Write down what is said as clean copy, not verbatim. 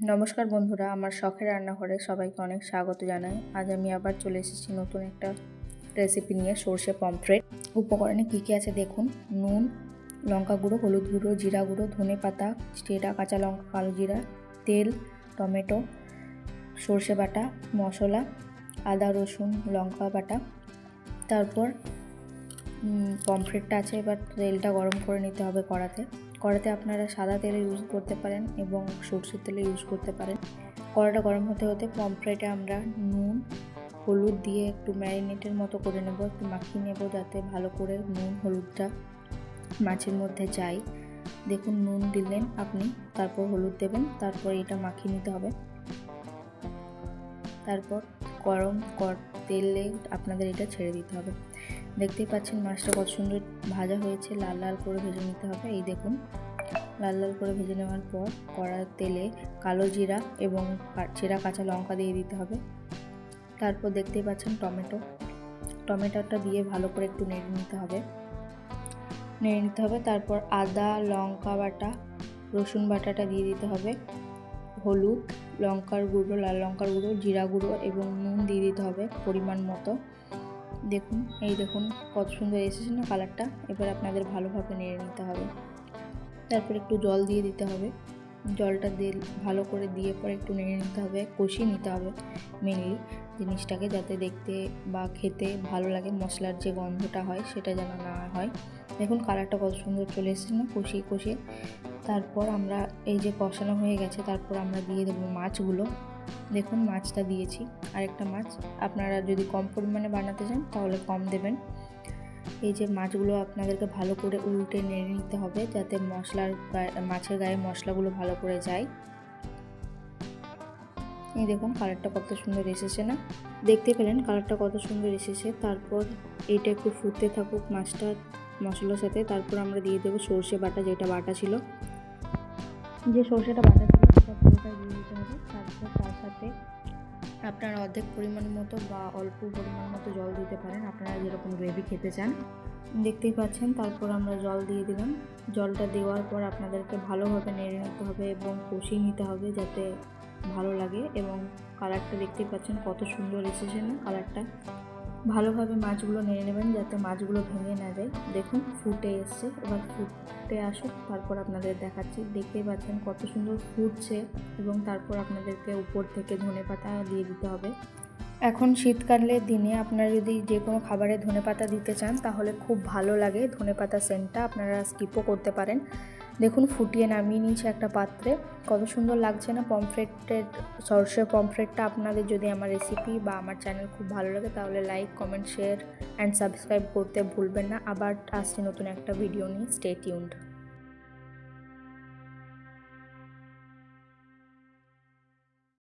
নমস্কার বন্ধুরা, আমার শখের রান্নাঘরে সবাইকে অনেক স্বাগত জানাই। আজ আমি আবার চলে এসেছি নতুন একটা রেসিপি নিয়ে, সর্ষে পমফ্রেট। উপকরণে কী কী আছে দেখুন। নুন, লঙ্কা গুঁড়ো, হলুদ গুঁড়ো, জিরা গুঁড়ো, ধনে পাতা, চেরা, কাঁচা লঙ্কা, কালো জিরা, তেল, টমেটো, সর্ষে বাটা, মশলা, আদা রসুন লঙ্কা বাটা। তারপর পমফ্রেটটা আছে। এবার তেলটা গরম করে নিতে হবে কড়াতে আপনারা সাদা তেলে ইউজ করতে পারেন এবং সরষের তেলে ইউজ করতে পারেন। কড়াটা গরম হতে হতে পমফ্রেটে আমরা নুন হলুদ দিয়ে একটু ম্যারিনেটের মতো করে নেব, একটু মাখিয়ে নেব যাতে ভালো করে নুন হলুদটা মাছের মধ্যে যায়। দেখুন, নুন দিলেন আপনি, তারপর হলুদ দেবেন, তারপর এটা মাখিয়ে নিতে হবে। তারপর গরম তেলে আপনাদের এটা ছেড়ে দিতে হবে। দেখতেই পাচ্ছেন মাছটা কত সুন্দর ভাজা হয়েছে, লাল লাল করে ভেজে নিতে হবে। এই দেখুন, লাল লাল করে ভেজে নেওয়ার পর কড়ার তেলে কালো জিরা এবং চেরা কাঁচা লঙ্কা দিয়ে দিতে হবে। তারপর দেখতেই পাচ্ছেন টমেটোটা দিয়ে ভালো করে একটু নেড়ে নিতে হবে। তারপর আদা লঙ্কা বাটা, রসুন বাটাটা দিয়ে দিতে হবে। হলুদ, লঙ্কার গুঁড়ো, লাল লঙ্কার গুঁড়ো, জিরা গুঁড়ো এবং নুন দিয়ে দিতে হবে পরিমাণ মতো। দেখুন, দেখুন কত সুন্দর এসেছে না কালারটা। এবার আপনাদের ভালোভাবে নেড়ে নিতে হবে। তারপর একটু জল দিয়ে দিতে হবে। জলটা দিয়ে ভালো করে দিয়ে পরে একটু নেড়ে নিতে হবে, কষিয়ে নিতে হবে মেনলি জিনিসটাকে, যাতে দেখতে বা খেতে ভালো লাগে। মশলার যে গন্ধটা হয় সেটা যেন না হয়। দেখুন কালারটা কত সুন্দর চলে এসেছে না কষিয়ে। তারপর আমরা এই যে কষানো হয়ে গেছে, তারপর আমরা দিয়ে দেবো মাছগুলো। দেখুন মাছটা দিয়েছি, আরেকটা মাছ। আপনারা যদি কম পরিমাণে বানাতে চান তাহলে কম দেবেন। এই যে মাছগুলো আপনাদেরকে ভালো করে উল্টে নেড়ে নিতে হবে যাতে মাছের গায়ে মশলাগুলো ভালো করে যায়। এই দেখুন কালারটা কত সুন্দর এসেছে না, দেখতে পেলেন কালারটা কত সুন্দর এসেছে। তারপর এটা একটু ফুটতে থাকুক মাছটা মশলার সাথে। তারপর আমরা দিয়ে দেবো সর্ষে বাটা, যেটা বাটা ছিল, যে সর্ষেটা বাটা ছিল সেটা পুরোটাই দিয়ে দিতে হবে। তারপর তার সাথে আপনারা অর্ধেক পরিমাণ মতো বা অল্প পরিমাণ মতো জল দিতে পারেন, আপনারা যেরকম গ্রেভি খেতে চান। দেখতেই পাচ্ছেন, তারপর আমরা জল দিয়ে দিলাম। জলটা দেওয়ার পর আপনাদেরকে ভালোভাবে নেড়ে নিতে হবে এবং কষিয়ে নিতে হবে যাতে ভালো লাগে। এবং কালারটা দেখতেই পাচ্ছেন কত সুন্দর এসেছে না কালারটা। ভালোভাবে মাছগুলো নেড়ে নেবেন যাতে মাছগুলো ভেঙে না যায়। দেখুন ফুটে এসছে, এবার ফুটে আসুক তারপর আপনাদের দেখাচ্ছি। দেখতেই পাচ্ছেন কত সুন্দর ফুটছে এবং তারপর আপনাদেরকে উপর থেকে ধনেপাতা দিয়ে দিতে হবে। এখন শীতকালের দিনে আপনারা যদি যে কোনো খাবারে ধনেপাতা দিতে চান তাহলে খুব ভালো লাগে। ধনেপাতা সেন্টটা আপনারা স্কিপও করতে পারেন। দেখুন ফুটিয়ে নামিয়ে নিয়েছি একটা পাত্রে। কত সুন্দর লাগছে না সর্ষে পমফ্রেটটা। আপনাদের যদি আমার রেসিপি বা আমার চ্যানেল খুব ভালো লাগে তাহলে like, comment, share and subscribe করতে ভুলবেন না। আবার আসছি নতুন একটা ভিডিও নিয়ে। Stay tuned.